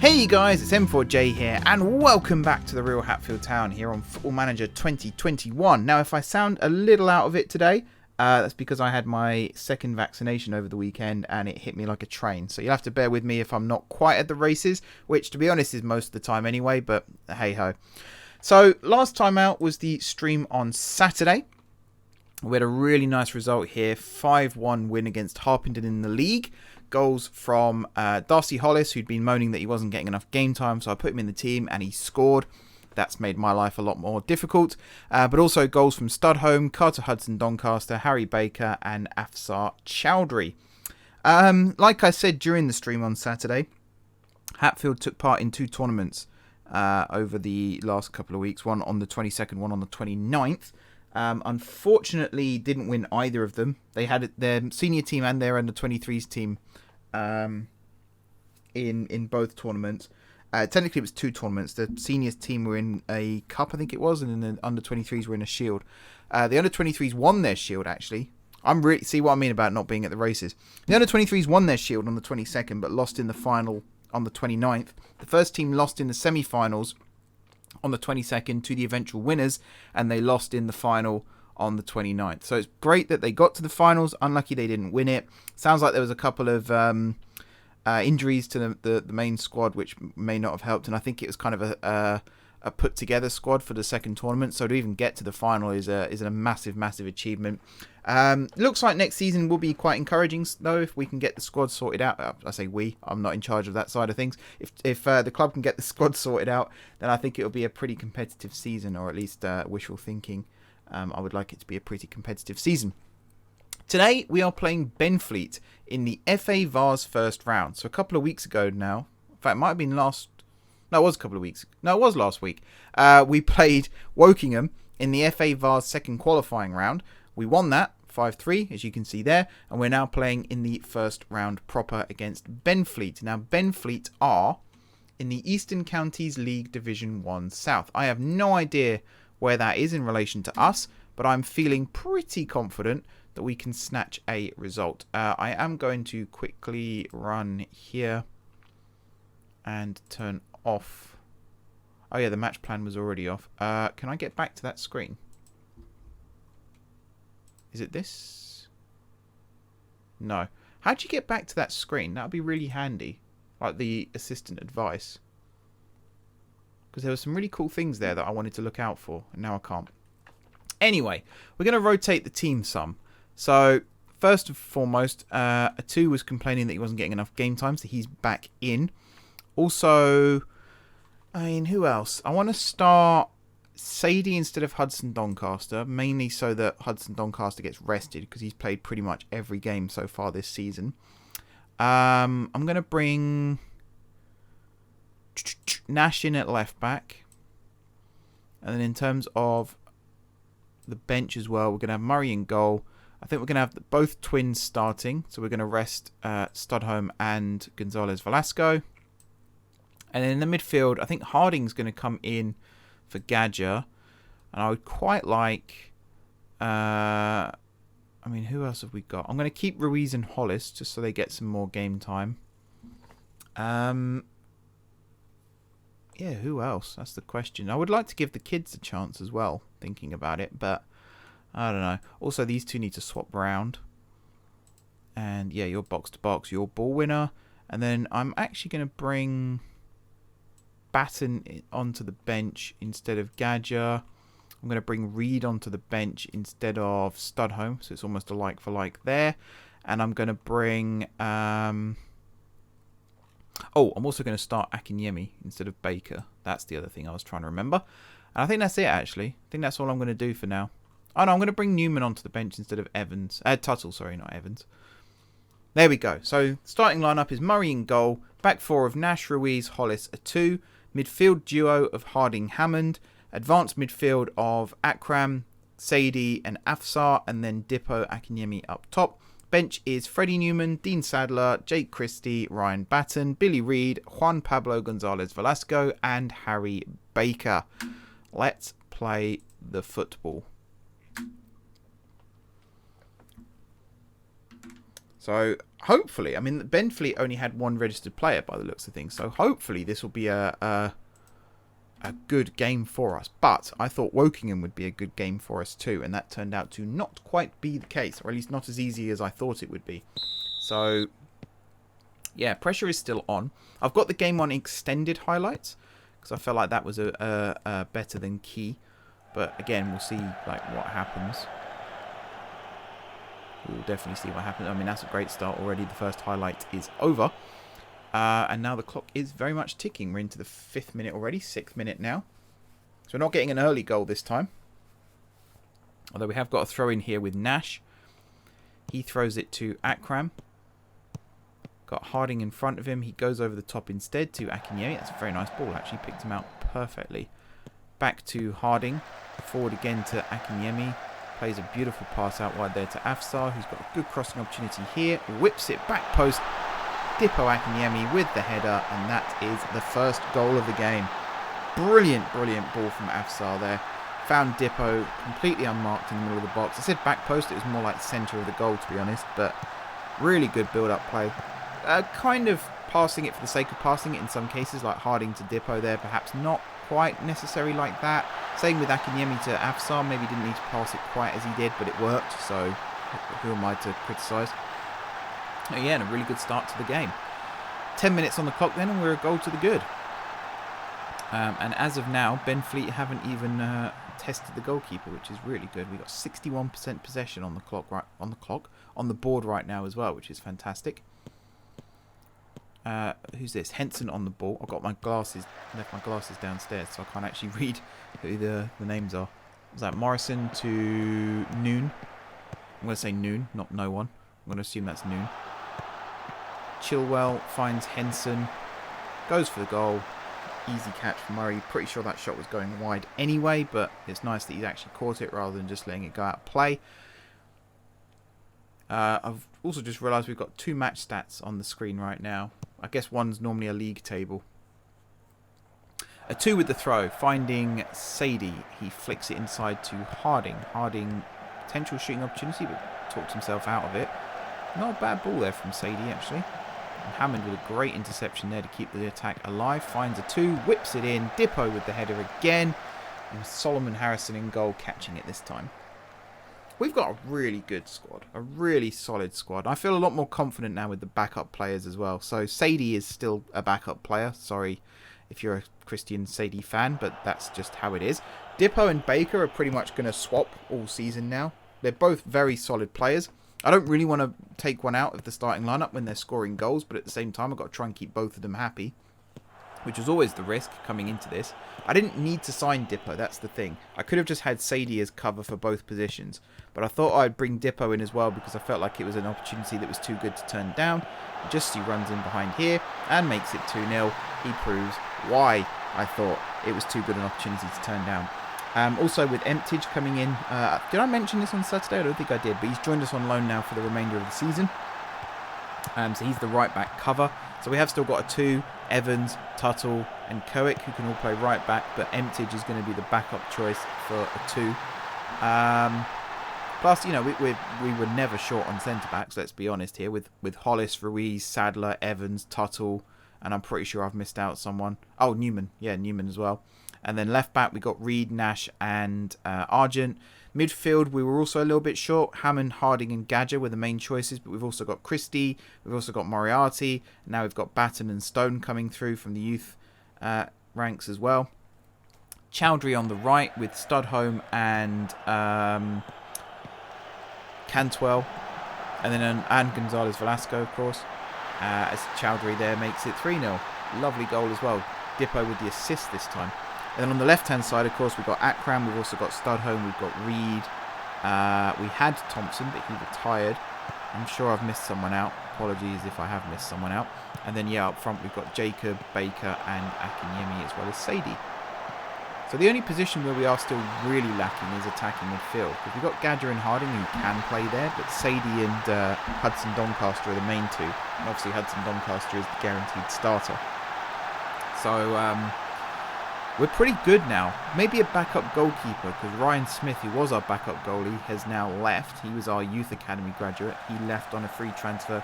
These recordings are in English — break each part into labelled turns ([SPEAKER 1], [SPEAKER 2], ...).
[SPEAKER 1] Hey guys, it's M4J here, and welcome back to the Real Hatfield Town here on Football Manager 2021. Now, if I sound a little out of it today, that's because I had my second vaccination over the weekend and it hit me like a train. So you'll have to bear with me if I'm not quite at the races, which to be honest is most of the time anyway, but hey ho. So last time out was the stream on Saturday. We had a really nice result here, 5-1 win against Harpenden in the league. Goals from Darcy Hollis, who'd been moaning that he wasn't getting enough game time, so I put him in the team and he scored. That's made my life a lot more difficult. But also goals from Studholme, Carter Hudson Doncaster, Harry Baker and Afsar Choudury. Like I said during the stream on Saturday, Hatfield took part in two tournaments over the last couple of weeks. One on the 22nd, one on the 29th. Unfortunately, didn't win either of them. They had their senior team and their under-23s team in both tournaments. Technically, it was two tournaments. The seniors team were in a cup, I think it was, and then the under-23s were in a shield. The under-23s won their shield, actually. See what I mean about not being at the races. The under-23s won their shield on the 22nd, but lost in the final on the 29th. The first team lost in the semi-finals on the 22nd to the eventual winners, and they lost in the final on the 29th. So it's great that they got to the finals. Unlucky they didn't win it. Sounds like there was a couple of injuries to the main squad, which may not have helped, and I think it was kind of a put together squad for the second tournament. So to even get to the final is a massive achievement. Looks like next season will be quite encouraging though, if we can get the squad sorted out. I say we, I'm not in charge of that side of things. If the club can get the squad sorted out, then I think it'll be a pretty competitive season, or at least wishful thinking. I would like it to be a pretty competitive season. Today we are playing Benfleet in the FA Vase First Round. So a couple of weeks ago now, in fact it might have been last week. We played Wokingham in the FA Vase second qualifying round. We won that 5-3, as you can see there, and we're now playing in the first round proper against Benfleet. Now, Benfleet are in the Eastern Counties League Division 1 South. I have no idea where that is in relation to us, but I'm feeling pretty confident that we can snatch a result. I am going to quickly run here and turn off. Oh yeah, the match plan was already off. Can I get back to that screen? Is it this? No. How'd you get back to that screen? That would be really handy. Like the assistant advice. Because there were some really cool things there that I wanted to look out for. And now I can't. Anyway, we're going to rotate the team some. So, first and foremost, Atu was complaining that he wasn't getting enough game time. So he's back in. Also, I mean, who else? I want to start Sadie instead of Hudson Doncaster, mainly so that Hudson Doncaster gets rested because he's played pretty much every game so far this season. I'm going to bring Nash in at left back. And then in terms of the bench as well, we're going to have Murray in goal. I think we're going to have both twins starting. So we're going to rest Studholme and Gonzalez Velasco. And then in the midfield, I think Harding's going to come in for Gadger. And I would quite like... I mean, who else have we got? I'm going to keep Ruiz and Hollis just so they get some more game time. Yeah, who else? That's the question. I would like to give the kids a chance as well, thinking about it. But, I don't know. Also, these two need to swap round. And, yeah, you're box to box. You're ball winner. And then I'm actually going to bring Batten onto the bench instead of Gadger. I'm going to bring Reed onto the bench instead of Studholme, so it's almost a like for like there. And I'm going to bring... I'm also going to start Akinyemi instead of Baker. That's the other thing I was trying to remember. And I think that's it, actually. I think that's all I'm going to do for now. Oh, no, I'm going to bring Newman onto the bench instead of Evans. Tuttle, sorry, not Evans. There we go. So, starting lineup is Murray in goal. Back four of Nash, Ruiz, Hollis, Atu. Midfield duo of Harding, Hammond. Advanced midfield of Akram, Sadie and Afsar. And then Dipo Akinyemi up top. Bench is Freddie Newman, Dean Sadler, Jake Christie, Ryan Batten, Billy Reid, Juan Pablo Gonzalez Velasco and Harry Baker. Let's play the football. So hopefully, I mean, Benfleet only had one registered player by the looks of things. So hopefully this will be a good game for us. But I thought Wokingham would be a good game for us too. And that turned out to not quite be the case. Or at least not as easy as I thought it would be. So, yeah, pressure is still on. I've got the game on extended highlights. Because I felt like that was a better than key. But again, we'll see like what happens. We'll definitely see what happens. I mean, that's a great start already. The first highlight is over. And now the clock is very much ticking. We're into the 5th minute already. 6th minute now. So we're not getting an early goal this time. Although we have got a throw in here with Nash. He throws it to Akram. Got Harding in front of him. He goes over the top instead to Akinyemi. That's a very nice ball. Actually picked him out perfectly. Back to Harding. Forward again to Akinyemi. Plays a beautiful pass out wide there to Afsar, who's got a good crossing opportunity here. Whips it back post. Dipo Akinyemi with the header, and that is the first goal of the game. Brilliant, brilliant ball from Afsar there. Found Dipo completely unmarked in the middle of the box. I said back post, it was more like centre of the goal to be honest, but really good build-up play. Kind of passing it for the sake of passing it in some cases, like Harding to Dipo there, perhaps not quite necessary like that. Same with Akinyemi to Afsar, maybe didn't need to pass it quite as he did, but it worked, so who am I to criticise? Yeah, and a really good start to the game. 10 minutes on the clock then, and we're a goal to the good. And as of now, Benfleet haven't even tested the goalkeeper, which is really good. We've got 61% possession on the clock, on the board right now as well, which is fantastic. Who's this? Henson on the ball. I've got my glasses, left my glasses downstairs, so I can't actually read who the names are. Was that Morrison to Noon? I'm going to say Noon, not no one. I'm going to assume that's Noon. Chilwell finds Henson, goes for the goal. Easy catch for Murray. Pretty sure that shot was going wide anyway, but it's nice that he's actually caught it rather than just letting it go out of play. I've also just realised we've got 2 match stats on the screen right now. I guess one's normally a league table. A 2 with the throw, finding Sadie. He flicks it inside to Harding. Harding, potential shooting opportunity, but talks himself out of it. Not a bad ball there from Sadie, actually. And Hammond with a great interception there to keep the attack alive. Finds a 2, whips it in. Dipo with the header again. And Solomon Harrison in goal, catching it this time. We've got a really good squad, a really solid squad. I feel a lot more confident now with the backup players as well. So Sadie is still a backup player. Sorry if you're a Christian Sadie fan, but that's just how it is. Dipo and Baker are pretty much going to swap all season now. They're both very solid players. I don't really want to take one out of the starting lineup when they're scoring goals, but at the same time I've got to try and keep both of them happy, which was always the risk coming into this. I didn't need to sign Dipo, that's the thing. I could have just had Sadie as cover for both positions, but I thought I'd bring Dipo in as well because I felt like it was an opportunity that was too good to turn down. Just he runs in behind here and makes it 2-0. He proves why I thought it was too good an opportunity to turn down. Also with Emptage coming in, did I mention this on Saturday? I don't think I did, but he's joined us on loan now for the remainder of the season. So he's the right back cover. So we have still got a 2, Evans, Tuttle and Koic, who can all play right back, but Emptage is going to be the backup choice for a 2. Plus, you know, we were never short on centre-backs, let's be honest here, with Hollis, Ruiz, Sadler, Evans, Tuttle, and I'm pretty sure I've missed out someone. Oh, Newman. Yeah, Newman as well. And then left back, we got Reed, Nash and Argent. Midfield, we were also a little bit short. Hammond, Harding and Gadger were the main choices, but we've also got Christie, we've also got Moriarty. Now we've got Batten and Stone coming through from the youth ranks as well. Chowdhury on the right with Studholme and Cantwell. And then and Gonzalez Velasco, of course. As Chowdhury there makes it 3-0. Lovely goal as well. Dipo with the assist this time. And then on the left-hand side, of course, we've got Akram. We've also got Studholme. We've got Reed. We had Thompson, but he retired. I'm sure I've missed someone out. Apologies if I have missed someone out. And then, yeah, up front, we've got Jacob, Baker, and Akinyemi, as well as Sadie. So the only position where we are still really lacking is attacking midfield. Because we've got Gadger and Harding who can play there, but Sadie and Hudson Doncaster are the main 2. And obviously Hudson Doncaster is the guaranteed starter. So We're pretty good now. Maybe a backup goalkeeper, because Ryan Smith, who was our backup goalie, has now left. He was our youth academy graduate. He left on a free transfer.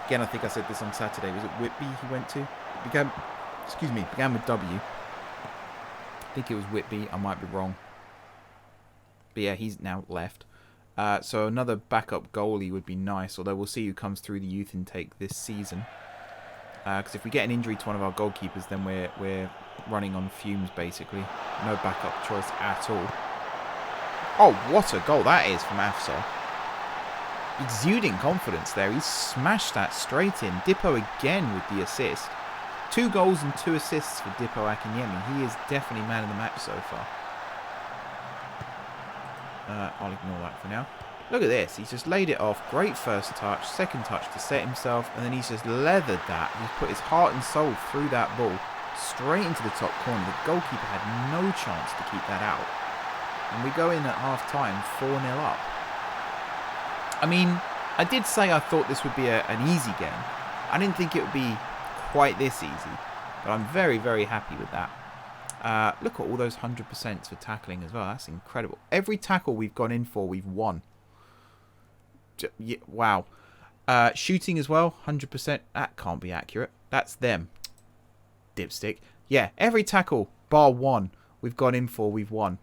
[SPEAKER 1] Again, I think I said this on Saturday. Was it Whitby he went to? Began with W. I think it was Whitby. I might be wrong. But yeah, he's now left. So another backup goalie would be nice, although we'll see who comes through the youth intake this season. Because if we get an injury to one of our goalkeepers, then we're running on fumes, basically. No backup choice at all. Oh, what a goal that is from Afsar. Exuding confidence there. He smashed that straight in. Dipo again with the assist. 2 goals and 2 assists for Dipo Akinyemi. He is definitely man of the match so far. I'll ignore that for now. Look at this. He's just laid it off. Great first touch. Second touch to set himself. And then he's just leathered that. He's put his heart and soul through that ball. Straight into the top corner. The goalkeeper had no chance to keep that out. And we go in at half-time 4-0 up. I mean, I did say I thought this would be an easy game. I didn't think it would be quite this easy. But I'm very, very happy with that. Look at all those 100% for tackling as well. That's incredible. Every tackle we've gone in for, we've won. Wow. Shooting as well, 100%. That can't be accurate. That's them. Dipstick. Yeah, every tackle, bar 1, we've gone in for, we've won.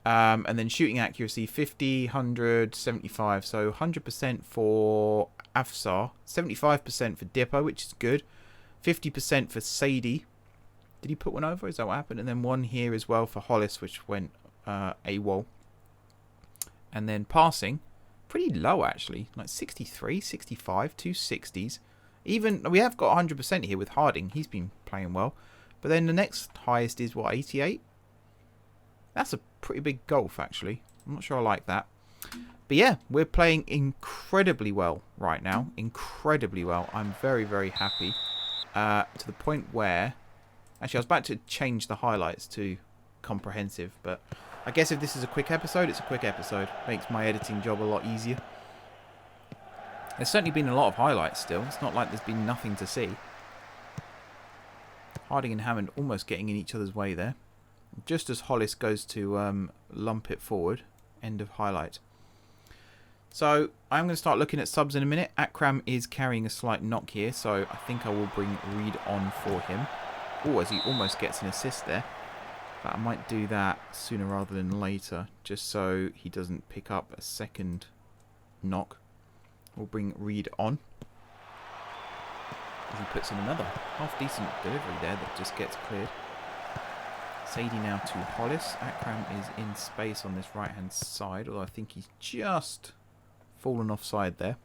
[SPEAKER 1] And then shooting accuracy, 50, 100, 75. So 100% for Afsar. 75% for Dipo, which is good. 50% for Sadie. Did he put one over? Is that what happened? And then one here as well for Hollis, which went AWOL. And then passing, pretty low actually. Like 63, 65, 260s. Even, we have got 100% here with Harding. He's been playing well. But then the next highest is, what, 88? That's a pretty big gulf, actually. I'm not sure I like that. But yeah, we're playing incredibly well right now. Incredibly well. I'm very, very happy. To the point where... Actually, I was about to change the highlights to comprehensive. But I guess if this is a quick episode, it's a quick episode. Makes my editing job a lot easier. There's certainly been a lot of highlights still. It's not like there's been nothing to see. Harding and Hammond almost getting in each other's way there. Just as Hollis goes to lump it forward. End of highlight. So, I'm going to start looking at subs in a minute. Akram is carrying a slight knock here, so I think I will bring Reed on for him. Oh, as he almost gets an assist there. But I might do that sooner rather than later, just so he doesn't pick up a second knock. We'll bring Reed on. As he puts in another half-decent delivery there that just gets cleared. Sadie now to Hollis. Akram is in space on this right-hand side, although I think he's just fallen offside there.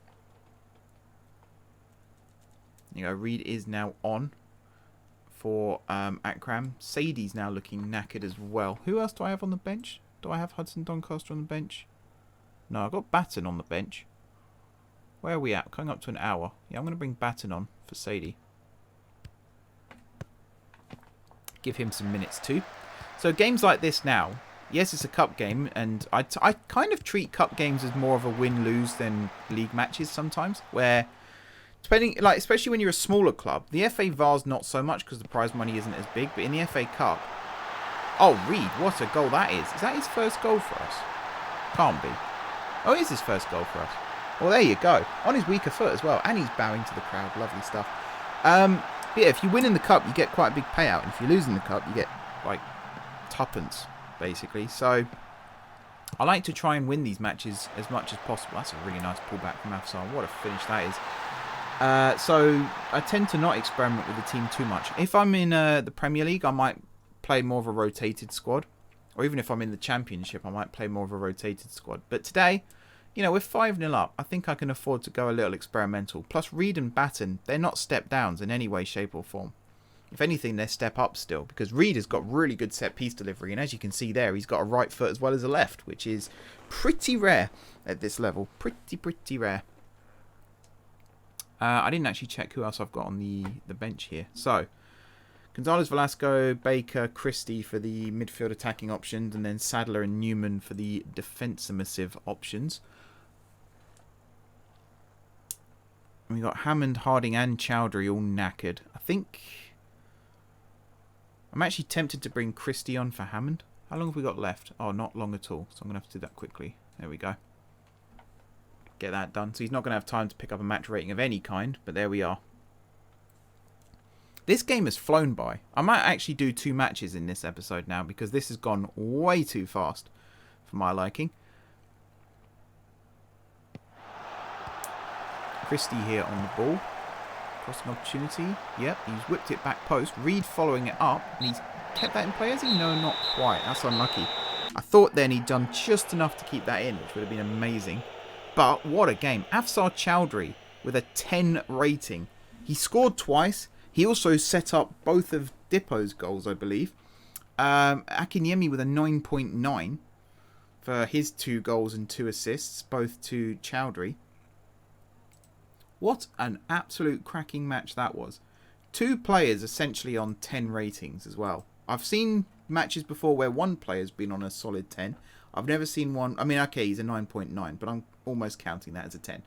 [SPEAKER 1] You know, Reed is now on for Akram. Sadie's now looking knackered as well. Who else do I have on the bench? Do I have Hudson Doncaster on the bench? No, I've got Batten on the bench. Where are we at? Coming up to an hour. Yeah, I'm going to bring Batten on for Sadie. Give him some minutes too. So games like this now, yes, it's a cup game, and I kind of treat cup games as more of a win-lose than league matches sometimes, where, depending, like, especially when you're a smaller club, the FA Vase not so much because the prize money isn't as big, but in the FA Cup, oh, Reed, what a goal that is. Is that his first goal for us? Can't be. Oh, it is his first goal for us. Well, there you go. On his weaker foot as well, and he's bowing to the crowd. Lovely stuff. But yeah, if you win in the cup, you get quite a big payout, and if you lose in the cup, you get, like, tuppence, basically. So I like to try and win these matches as much as possible. That's a really nice pullback from Afsar. What a finish that is. So I tend to not experiment with the team too much. If I'm in the Premier League, I might play more of a rotated squad. Or even if I'm in the Championship, I might play more of a rotated squad. But today, you know, we're 5-0 up. I think I can afford to go a little experimental. Plus, Reed and Batten, they're not step downs in any way, shape or form. If anything, they're step up still. Because Reed has got really good set-piece delivery. And as you can see there, he's got a right foot as well as a left. Which is pretty rare at this level. Pretty rare. I didn't actually check who else I've got on the bench here. So, Gonzalez, Velasco, Baker, Christie for the midfield attacking options. And then Sadler and Newman for the defensive options. And we got Hammond, Harding and Chowdhury all knackered. I think I'm actually tempted to bring Christie on for Hammond. How long have we got left? Oh, not long at all. So I'm going to have to do that quickly. There we go. Get that done. So he's not going to have time to pick up a match rating of any kind, but there we are. This game has flown by. I might actually do 2 matches in this episode now because this has gone way too fast for my liking. Christie here on the ball. Crossing opportunity. Yep, he's whipped it back post. Reed following it up. And he's kept that in play, has he? No, not quite. That's unlucky. I thought then he'd done just enough to keep that in, which would have been amazing. But what a game. Afsar Choudury with a 10 rating. He scored twice. He also set up both of Dipo's goals, I believe. Akinyemi with a 9.9 for his 2 goals and 2 assists, both to Choudury. What an absolute cracking match that was. 2 players essentially on 10 ratings as well. I've seen matches before where one player's been on a solid 10. I've never seen one. I mean, okay, he's a 9.9, but I'm almost counting that as a 10.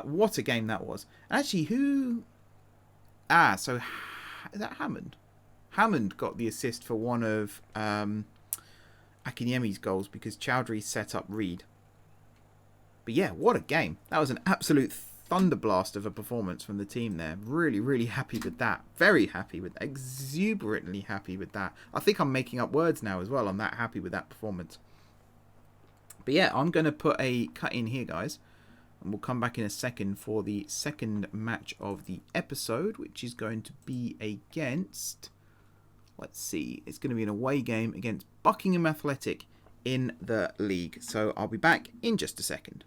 [SPEAKER 1] What a game that was. Actually, who... so is that Hammond? Hammond got the assist for one of Akinyemi's goals because Choudury set up Reed. But yeah, what a game. That was an absolute thunderblast of a performance from the team there. Really, really happy with that. Very happy with that. Exuberantly happy with that. I think I'm making up words now as well. I'm that happy with that performance. But yeah, I'm going to put a cut in here, guys. And we'll come back in a second for the second match of the episode, which is going to be against... Let's see. It's going to be an away game against Buckingham Athletic in the league. So I'll be back in just a second.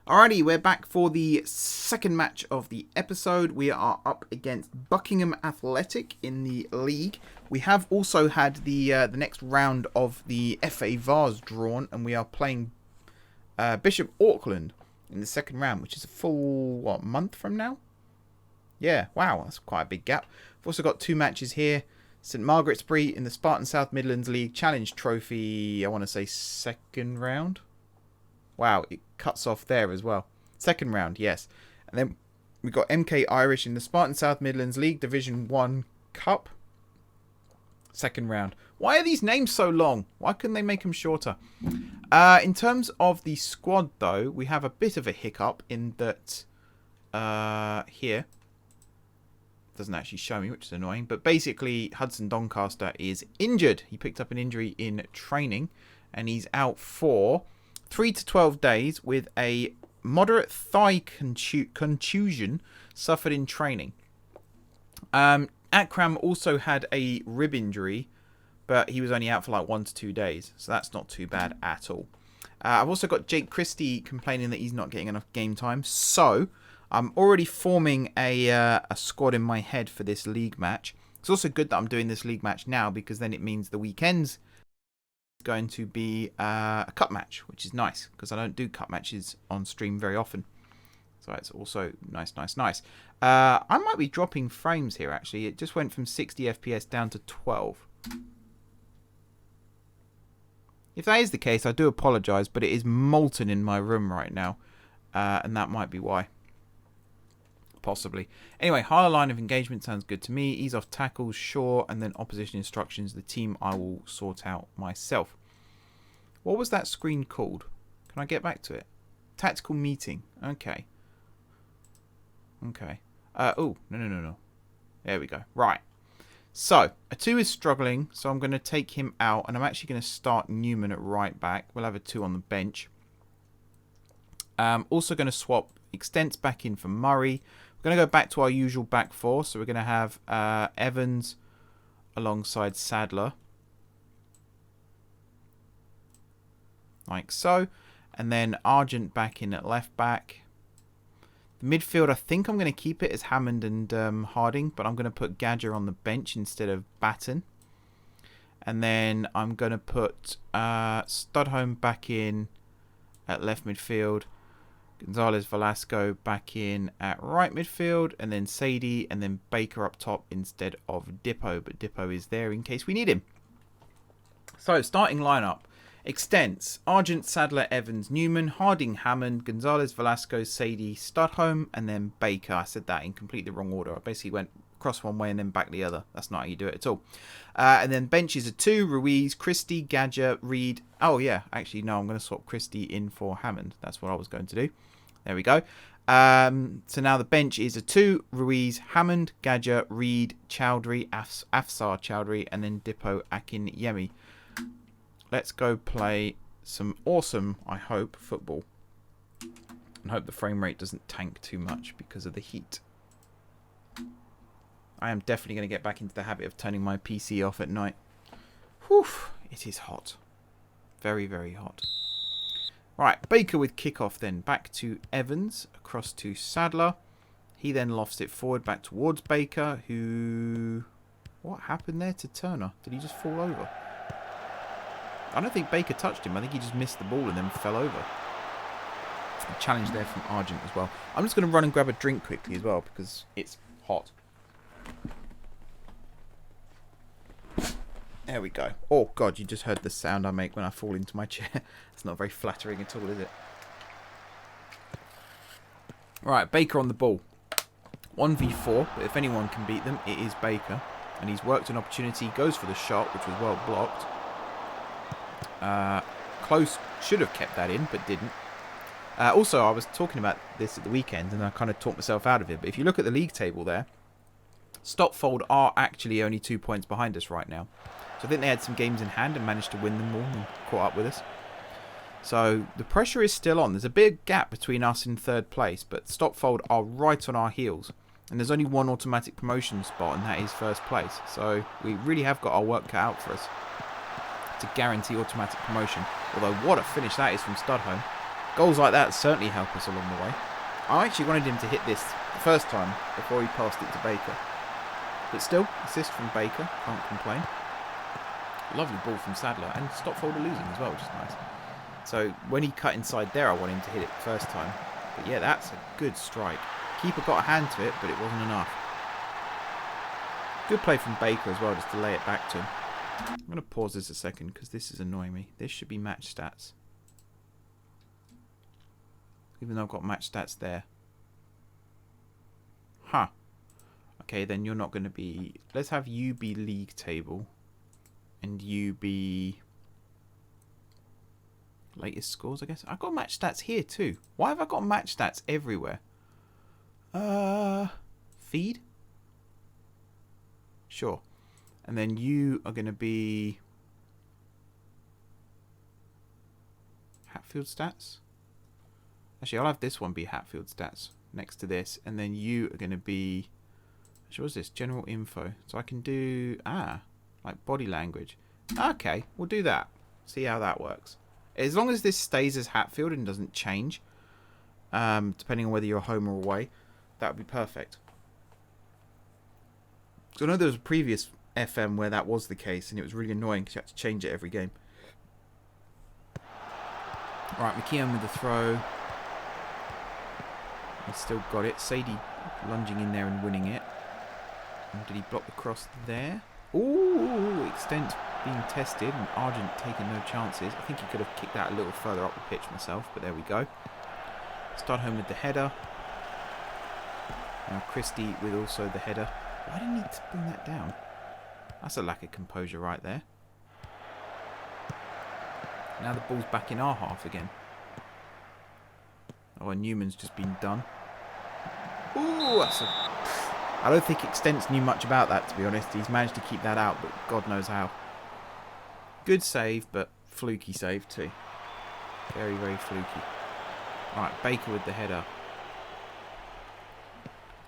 [SPEAKER 1] Alrighty, we're back for the second match of the episode. We are up against Buckingham Athletic in the league. We have also had the next round of the FA Vase drawn, and we are playing Bishop Auckland in the second round, which is a full, month from now? Yeah, wow, that's quite a big gap. We've also got 2 matches here. St Margaret's-Bree in the Spartan South Midlands League Challenge Trophy, I want to say second round. Wow, it cuts off there as well. Second round, yes. And then we've got MK Irish in the Spartan South Midlands League Division 1 Cup. Second round. Why are these names so long? Why couldn't they make them shorter? In terms of the squad, though, we have a bit of a hiccup in that here. Doesn't actually show me, which is annoying. But basically, Hudson Doncaster is injured. He picked up an injury in training, and he's out for 3 to 12 days with a moderate thigh contusion suffered in training. Akram also had a rib injury, but he was only out for like 1 to 2 days, so that's not too bad at all. I've also got Jake Christie complaining that he's not getting enough game time, so I'm already forming a squad in my head for this league match. It's also good that I'm doing this league match now because then it means the weekends going to be a cup match, which is nice because I don't do cup matches on stream very often, so it's also nice. I might be dropping frames here actually. It just went from 60 FPS down to 12. If that is the case, I do apologise, but it is molten in my room right now, and that might be why. Possibly. Anyway, higher line of engagement sounds good to me. Ease off tackles, sure. And then opposition instructions, the team I will sort out myself. What was that screen called? Can I get back to it? Tactical meeting. Okay. Oh, no. There we go. Right. So, a 2 is struggling, so I'm going to take him out. And I'm actually going to start Newman at right back. We'll have a 2 on the bench. Also going to swap Extents back in for Murray. We're going to go back to our usual back 4. So we're going to have Evans alongside Sadler. Like so. And then Argent back in at left back. The midfield, I think I'm going to keep it as Hammond and Harding. But I'm going to put Gadger on the bench instead of Batten. And then I'm going to put Studholme back in at left midfield. Gonzalez Velasco back in at right midfield, and then Sadie, and then Baker up top instead of Dipo, but Dipo is there in case we need him. So, starting lineup. Extents: Argent, Sadler, Evans, Newman, Harding, Hammond, Gonzalez Velasco, Sadie, Studholme, and then Baker. I said that in completely wrong order. I basically went cross one way and then back the other. That's not how you do it at all. And then benches are 2, Ruiz, Christie, Gadger, Reed. Oh, yeah. Actually, no, I'm going to swap Christie in for Hammond. That's what I was going to do. There we go. So now the bench is a 2, Ruiz, Hammond, Gadger, Reed, Choudury, Afsar Choudury, and then Dipo Akinyemi. Let's go play some awesome, I hope, football. And hope the frame rate doesn't tank too much because of the heat. I am definitely going to get back into the habit of turning my PC off at night. Whew, it is hot. Very, very hot. Right, Baker with kickoff then. Back to Evans, across to Sadler. He then lofts it forward back towards Baker, who... What happened there to Turner? Did he just fall over? I don't think Baker touched him. I think he just missed the ball and then fell over. A challenge there from Argent as well. I'm just going to run and grab a drink quickly as well because it's hot. There we go. Oh, God, you just heard the sound I make when I fall into my chair. It's not very flattering at all, is it? Right, Baker on the ball. 1v4, but if anyone can beat them, it is Baker. And he's worked an opportunity, goes for the shot, which was well blocked. Close should have kept that in, but didn't. Also, I was talking about this at the weekend, and I kind of talked myself out of it. But if you look at the league table there, Stopfold are actually only 2 points behind us right now. So I think they had some games in hand and managed to win them all and caught up with us. So the pressure is still on. There's a big gap between us and third place, but Stopfold are right on our heels. And there's only one automatic promotion spot, and that is first place. So we really have got our work cut out for us to guarantee automatic promotion. Although what a finish that is from Studholme. Goals like that certainly help us along the way. I actually wanted him to hit this the first time before he passed it to Baker. But still, assist from Baker, can't complain. Lovely ball from Sadler, and Stopfold are losing as well, which is nice. So when he cut inside there, I wanted him to hit it the first time. But yeah, that's a good strike. Keeper got a hand to it, but it wasn't enough. Good play from Baker as well, just to lay it back to him. I'm going to pause this a second, because this is annoying me. This should be match stats. Even though I've got match stats there. Huh. Okay, then you're not going to be... Let's have you be league table. And you be... latest scores, I guess. I've got match stats here too. Why have I got match stats everywhere? Feed? Sure. And then you are going to be... Hatfield stats? Actually, I'll have this one be Hatfield stats next to this. And then you are going to be... Actually, what's this? General info. So I can do... like body language. Okay, we'll do that. See how that works. As long as this stays as Hatfield and doesn't change, depending on whether you're home or away, that would be perfect. So I know there was a previous FM where that was the case, and it was really annoying because you had to change it every game. Right, McKeon with the throw. He's still got it. Sadie lunging in there and winning it. And did he block the cross there? Ooh, extent being tested and Argent taking no chances. I think he could have kicked that a little further up the pitch myself, but there we go. Start home with the header. Now Christie with also the header. Why didn't he bring that down? That's a lack of composure right there. Now the ball's back in our half again. Oh, and Newman's just been done. Ooh, that's a... I don't think Extents knew much about that, to be honest. He's managed to keep that out, but God knows how. Good save, but fluky save too. Very, very fluky. Alright, Baker with the header.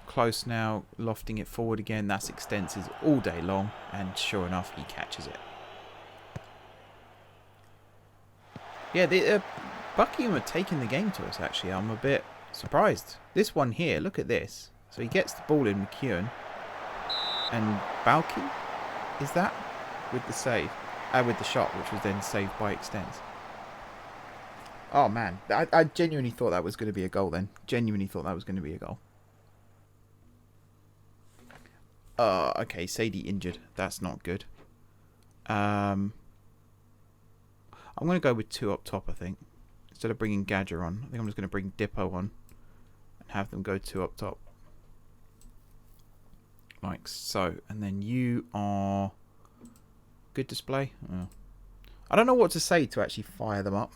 [SPEAKER 1] Close now, lofting it forward again. That's Extents all day long, and sure enough, he catches it. Yeah, the Buckingham are taking the game to us, actually. I'm a bit surprised. This one here, look at this. So he gets the ball in, McKeown. And Balky, is that? With the save. With the shot, which was then saved by Extents. Oh, man. I genuinely thought that was going to be a goal then. Genuinely thought that was going to be a goal. Okay, Sadie injured. That's not good. I'm going to go with 2 up top, I think. Instead of bringing Gadger on. I think I'm just going to bring Dipo on. And have them go 2 up top. Like so. And then you are... Good display. Oh. I don't know what to say to actually fire them up.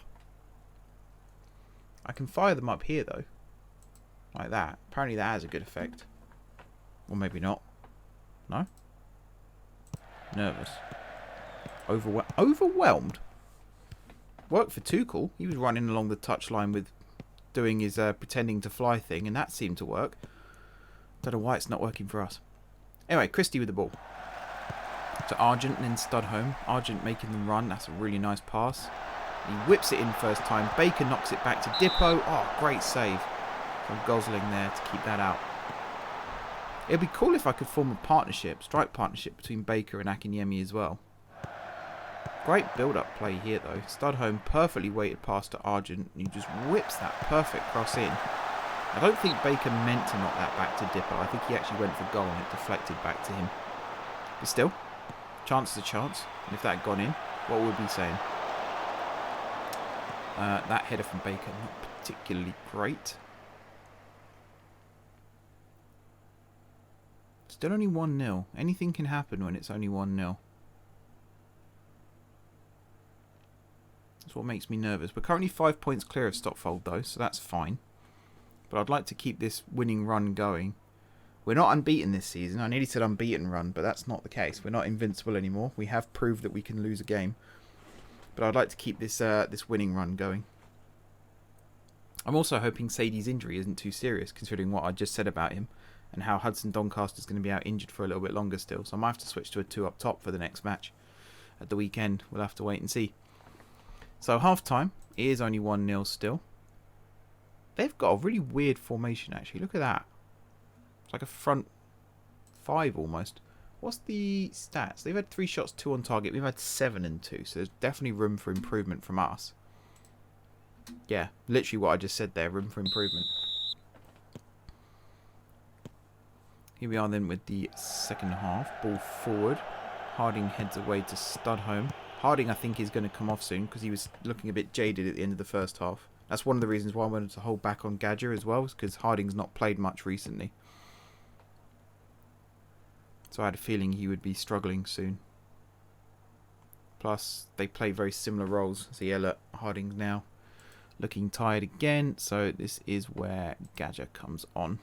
[SPEAKER 1] I can fire them up here, though. Like that. Apparently that has a good effect. Or maybe not. No? Nervous. Overwhelmed? Worked for Tuchel. He was running along the touchline with doing his pretending to fly thing, and that seemed to work. Don't know why it's not working for us. Anyway, Christie with the ball. To Argent and then Studholme. Argent making them run. That's a really nice pass. He whips it in first time. Baker knocks it back to Dipo. Oh, great save from Gosling there to keep that out. It'd be cool if I could form a partnership, strike partnership between Baker and Akinyemi as well. Great build-up play here though. Studholme perfectly weighted pass to Argent. And he just whips that perfect cross in. I don't think Baker meant to knock that back to Dipo. I think he actually went for goal and it deflected back to him. But still, chance is a chance. And if that had gone in, what would we be saying? That header from Baker, not particularly great. Still only 1-0. Anything can happen when it's only 1-0. That's what makes me nervous. We're currently 5 points clear of Stotfold though, so that's fine. But I'd like to keep this winning run going. We're not unbeaten this season. I nearly said unbeaten run, but that's not the case. We're not invincible anymore. We have proved that we can lose a game. But I'd like to keep this this winning run going. I'm also hoping Sadie's injury isn't too serious, considering what I just said about him, and how Hudson Doncaster's going to be out injured for a little bit longer still. So I might have to switch to a 2 up top for the next match. At the weekend, we'll have to wait and see. So half-time, it is only 1-0 still. They've got a really weird formation, actually. Look at that. It's like a front 5 almost. What's the stats? They've had 3 shots, 2 on target. We've had 7 and 2. So there's definitely room for improvement from us. Yeah, literally what I just said there. Room for improvement. Here we are then with the second half. Ball forward. Harding heads away to Studholme. Harding, I think, is going to come off soon because he was looking a bit jaded at the end of the first half. That's one of the reasons why I wanted to hold back on Gadger as well, because Harding's not played much recently. So I had a feeling he would be struggling soon. Plus, they play very similar roles. So yeah, look, Harding's now looking tired again. So this is where Gadger comes on.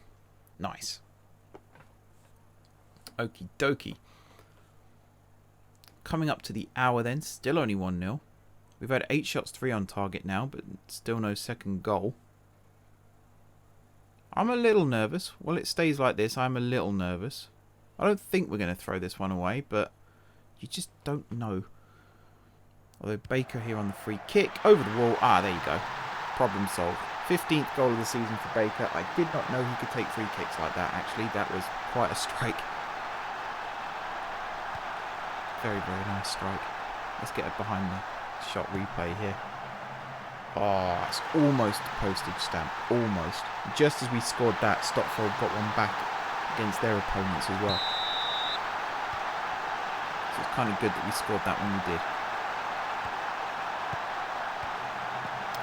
[SPEAKER 1] Nice. Okie dokie. Coming up to the hour then, still only 1-0. We've had 8 shots, 3 on target now, but still no second goal. I'm a little nervous. While it stays like this, I'm a little nervous. I don't think we're going to throw this one away, but you just don't know. Although Baker here on the free kick, over the wall. Ah, there you go. Problem solved. 15th goal of the season for Baker. I did not know he could take free kicks like that, actually. That was quite a strike. Very, very nice strike. Let's get it behind the shot replay here. Oh, it's almost a postage stamp. Almost. Just as we scored that, Stotfold got one back against their opponents as well. So it's kind of good that we scored that when we did.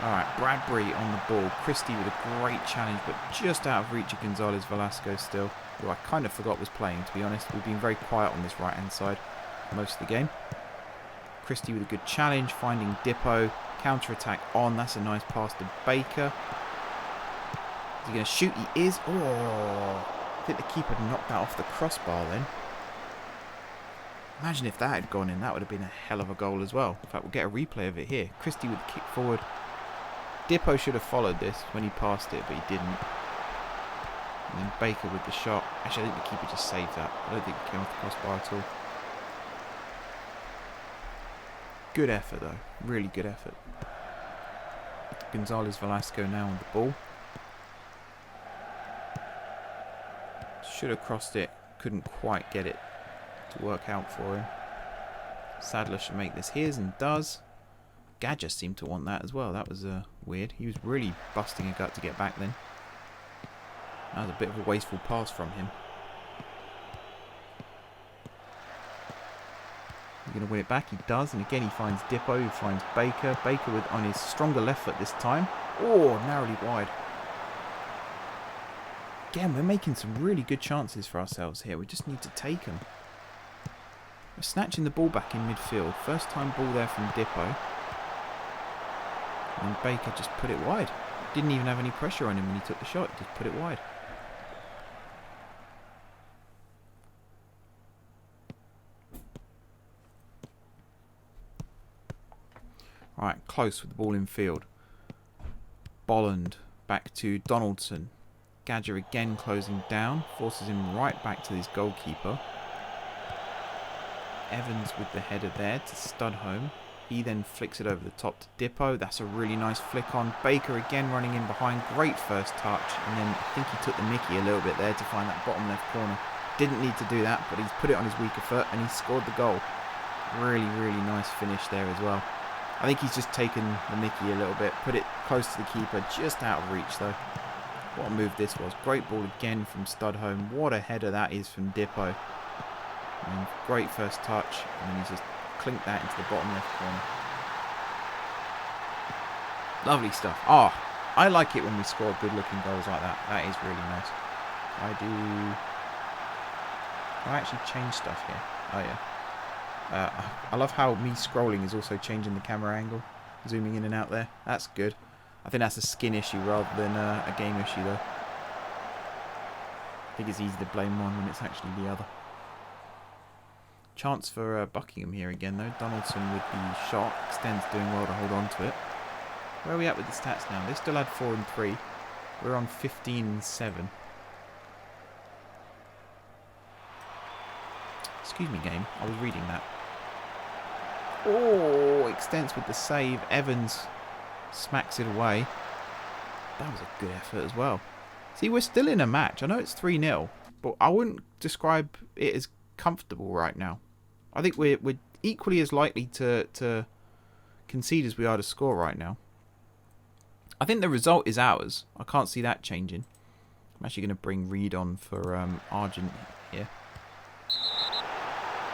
[SPEAKER 1] Alright, Bradbury on the ball. Christie with a great challenge, but just out of reach of Gonzalez Velasco still, who I kind of forgot was playing, to be honest. We've been very quiet on this right-hand side most of the game. Christie with a good challenge, finding Dipo. Counter-attack on. That's a nice pass to Baker. Is he going to shoot? He is. Oh, I think the keeper knocked that off the crossbar then. Imagine if that had gone in. That would have been a hell of a goal as well. In fact, we'll get a replay of it here. Christie with the kick forward. Dipo should have followed this when he passed it, but he didn't. And then Baker with the shot. Actually, I think the keeper just saved that. I don't think it came off the crossbar at all. Good effort though, really good effort. Gonzalez Velasco now on the ball. Should have crossed it, couldn't quite get it to work out for him. Sadler should make this his and does. Gadger seemed to want that as well, that was weird. He was really busting a gut to get back then. That was a bit of a wasteful pass from him. He's going to win it back. He does. And again, he finds Dipo, who finds Baker. Baker with on his stronger left foot this time. Oh, narrowly wide. Again, we're making some really good chances for ourselves here. We just need to take them. We're snatching the ball back in midfield. First time ball there from Dipo. And Baker just put it wide. Didn't even have any pressure on him when he took the shot. He just put it wide. Right, close with the ball in field. Bolland back to Donaldson. Gadger again closing down. Forces him right back to his goalkeeper. Evans with the header there to Studholme. He then flicks it over the top to Dipo. That's a really nice flick on. Baker again running in behind. Great first touch. And then I think he took the mickey a little bit there to find that bottom left corner. Didn't need to do that, but he's put it on his weaker foot and he scored the goal. Really, really nice finish there as well. I think he's just taken the mickey a little bit. Put it close to the keeper. Just out of reach though. What a move this was. Great ball again from Studholme. What a header that is from Dipo. And great first touch. And then he's just clinked that into the bottom left corner. Lovely stuff. Oh, I like it when we score good looking goals like that. That is really nice. I actually change stuff here. Oh yeah. I love how me scrolling is also changing the camera angle. Zooming in and out there. That's good. I think that's a skin issue rather than a game issue though. I think it's easy to blame one when it's actually the other. Chance for Buckingham here again though. Donaldson with the shot. Extends doing well to hold on to it. Where are we at with the stats now? They still had 4 and 3. We're on 15 and 7. Excuse me, game. I was reading that. Oh, Extends with the save. Evans smacks it away. That was a good effort as well. See, we're still in a match. I know it's 3-0, but I wouldn't describe it as comfortable right now. I think we're equally as likely to concede as we are to score right now. I think the result is ours. I can't see that changing. I'm actually going to bring Reed on for Argent here.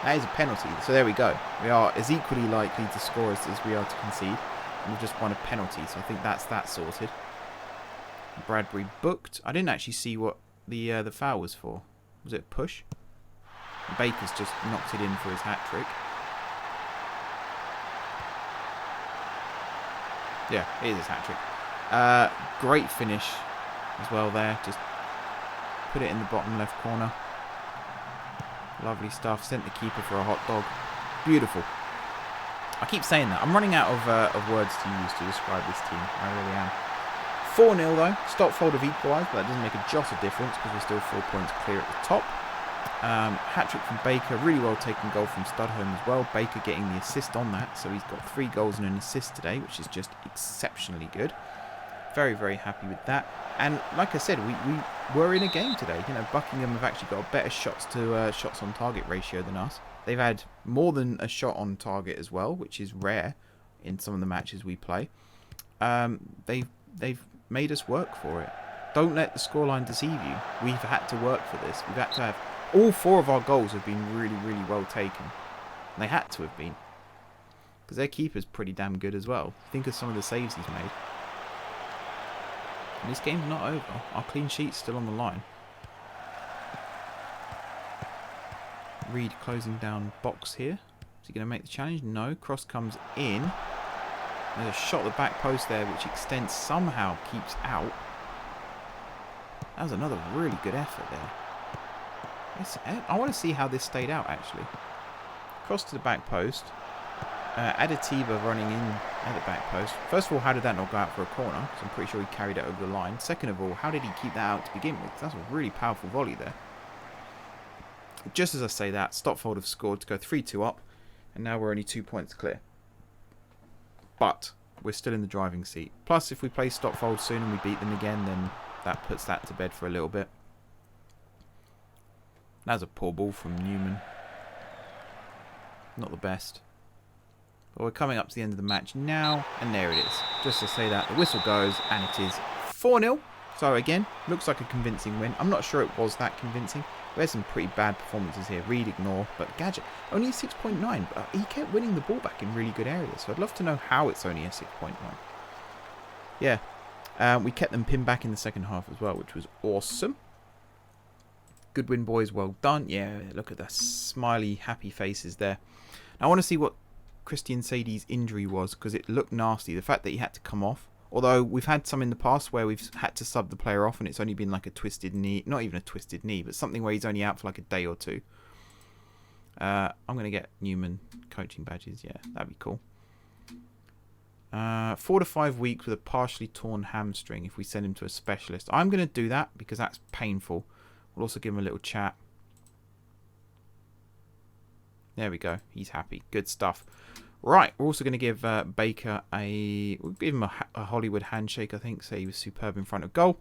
[SPEAKER 1] That is a penalty. So there we go. We are as equally likely to score as we are to concede. And we've just won a penalty, so I think that's that sorted. Bradbury booked. I didn't actually see what the foul was for. Was it a push? Baker's just knocked it in for his hat-trick. Yeah, it is his hat-trick. Great finish as well there. Just put it in the bottom left corner. Lovely stuff. Sent the keeper for a hot dog. Beautiful. I keep saying that. I'm running out of words to use to describe this team. I really am. 4-0 though. Stopfold have equalised, but that doesn't make a jot of difference because we're still 4 points clear at the top. Hat-trick from Baker. Really well taken goal from Studholme as well. Baker getting the assist on that. So he's got 3 goals and an assist today, which is just exceptionally good. Very, very happy with that. And like I said, we were in a game today. You know, Buckingham have actually got a better shots on target ratio than us. They've had more than a shot on target as well, which is rare in some of the matches we play. They've made us work for it. Don't let the scoreline deceive you. We've had to work for this. We've had to have... All 4 of our goals have been really, really well taken. And they had to have been. Because their keeper's pretty damn good as well. Think of some of the saves he's made. And this game's not over. Our clean sheet's still on the line. Reed closing down box here. Is he going to make the challenge? No. Cross comes in. There's a shot at the back post there, which Extends somehow keeps out. That was another really good effort there. I want to see how this stayed out, actually. Cross to the back post. Adetiba running in at the back post. First of all, how did that not go out for a corner? Because I'm pretty sure he carried it over the line. Second of all, how did he keep that out to begin with? That's a really powerful volley there. Just as I say that, Stopfold have scored to go 3-2 up. And now we're only 2 points clear. But we're still in the driving seat. Plus, if we play Stopfold soon and we beat them again, then that puts that to bed for a little bit. That was a poor ball from Newman. Not the best. But we're coming up to the end of the match now. And there it is. Just to say that, the whistle goes and it is 4-0. So again, looks like a convincing win. I'm not sure it was that convincing. There's some pretty bad performances here. Reed ignore, but Gadget only a 6.9. But he kept winning the ball back in really good areas. So I'd love to know how it's only a 6.9. Yeah. We kept them pinned back in the second half as well, which was awesome. Good win, boys. Well done. Yeah, look at the smiley, happy faces there. Now, I want to see what Christian Sadi's injury was, because it looked nasty. The fact that he had to come off. Although we've had some in the past where we've had to sub the player off and it's only been like a twisted knee. Not even a twisted knee, but something where he's only out for like a day or two. I'm going to get Newman coaching badges. Yeah, that'd be cool. 4 to 5 weeks with a partially torn hamstring if we send him to a specialist. I'm going to do that because that's painful. We'll also give him a little chat. There we go. He's happy. Good stuff. Right, we're also going to give Baker we'll give him a Hollywood handshake, I think. Say he was superb in front of goal.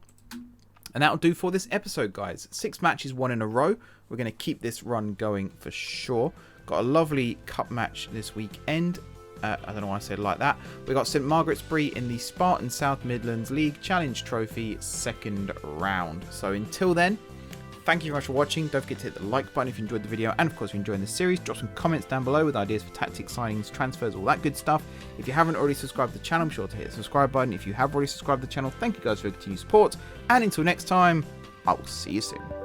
[SPEAKER 1] And that'll do for this episode, guys. 6 matches, 1 in a row. We're going to keep this run going for sure. Got a lovely cup match this weekend. I don't know why I said it like that. We got St Margaret's Bree in the Spartan South Midlands League Challenge Trophy 2nd round. So until then, thank you very much for watching. Don't forget to hit the like button if you enjoyed the video. And of course, if you're enjoying the series, drop some comments down below with ideas for tactics, signings, transfers, all that good stuff. If you haven't already subscribed to the channel, be sure to hit the subscribe button. If you have already subscribed to the channel, thank you guys for your continued support. And until next time, I will see you soon.